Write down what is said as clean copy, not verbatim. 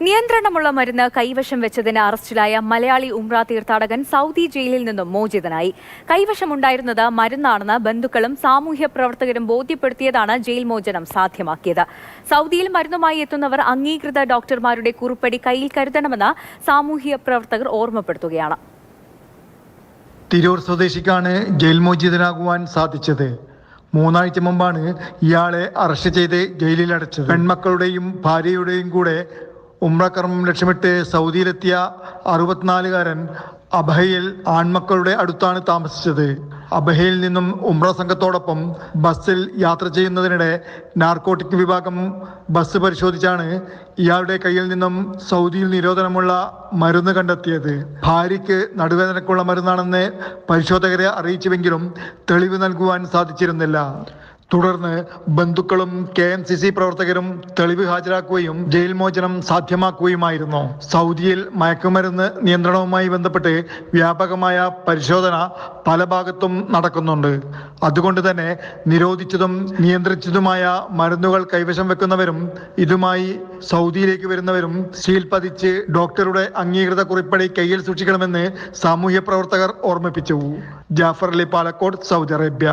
നിയന്ത്രണമുള്ള മരുന്ന് കൈവശം വെച്ചതിന് അറസ്റ്റിലായ മലയാളി ഉംറ തീർത്ഥാടകൻ സൗദി ജയിലിൽ നിന്നും മോചിതനായി. കൈവശമുണ്ടായിരുന്നത് മരുന്നാണെന്ന് ബന്ധുക്കളും സാമൂഹ്യ പ്രവർത്തകരും ബോധ്യപ്പെടുത്തിയതാണ് ജയിൽ മോചനം സാധ്യമാക്കിയത്. സൗദിയിൽ മരുന്നുമായി എത്തുന്നവർ അംഗീകൃത ഡോക്ടർമാരുടെ കുറിപ്പടി കയ്യിൽ കരുതണമെന്ന് സാമൂഹ്യ പ്രവർത്തകർ ഓർമ്മപ്പെടുത്തുകയാണ്. തിരൂർ സ്വദേശിക്കാണ് ജയിൽ മോചിതനാകുവാൻ സാധിച്ചത്. 3 ആഴ്ച മുമ്പാണ് ഇയാളെ അറസ്റ്റ് ചെയ്ത് ജയിലിലടച്ചത്. പെൺമക്കളുടെയും ഭാര്യയുടെയും കൂടെ ഉംറ കർമ്മം ലക്ഷ്യമിട്ട് സൗദിയിലെത്തിയ 64-കാരൻ അബഹയിൽ ആൺമക്കളുടെ അടുത്താണ് താമസിച്ചത്. അബഹയിൽ നിന്നും ഉംറ സംഘത്തോടൊപ്പം ബസ്സിൽ യാത്ര ചെയ്യുന്നതിനിടെ നാർക്കോട്ടിക് വിഭാഗം ബസ് പരിശോധിച്ചാണ് ഇയാളുടെ കയ്യിൽ നിന്നും സൗദിയിൽ നിരോധനമുള്ള മരുന്ന് കണ്ടെത്തിയത്. ഭാര്യയ്ക്ക് നടുവേദനക്കുള്ള മരുന്നാണെന്ന് പരിശോധകരെ അറിയിച്ചുവെങ്കിലും തെളിവ് നൽകുവാൻ സാധിച്ചിരുന്നില്ല. തുടർന്ന് ബന്ധുക്കളും KMCC പ്രവർത്തകരും തെളിവ് ഹാജരാക്കുകയും ജയിൽ മോചനം സാധ്യമാക്കുകയുമായിരുന്നു. സൗദിയിൽ മയക്കുമരുന്ന് നിയന്ത്രണവുമായി ബന്ധപ്പെട്ട് വ്യാപകമായ പരിശോധന പല ഭാഗത്തും നടക്കുന്നുണ്ട്. അതുകൊണ്ട് തന്നെ നിരോധിച്ചതും നിയന്ത്രിച്ചതുമായ മരുന്നുകൾ കൈവശം വെക്കുന്നവരും ഇതുമായി സൗദിയിലേക്ക് വരുന്നവരും സീൽ പതിച്ച് ഡോക്ടറുടെ അംഗീകൃത കുറിപ്പടി കയ്യിൽ സൂക്ഷിക്കണമെന്ന് സാമൂഹ്യ പ്രവർത്തകർ ഓർമ്മിപ്പിച്ചു. Jafar Ali, Palakkode, Saudi Arabia.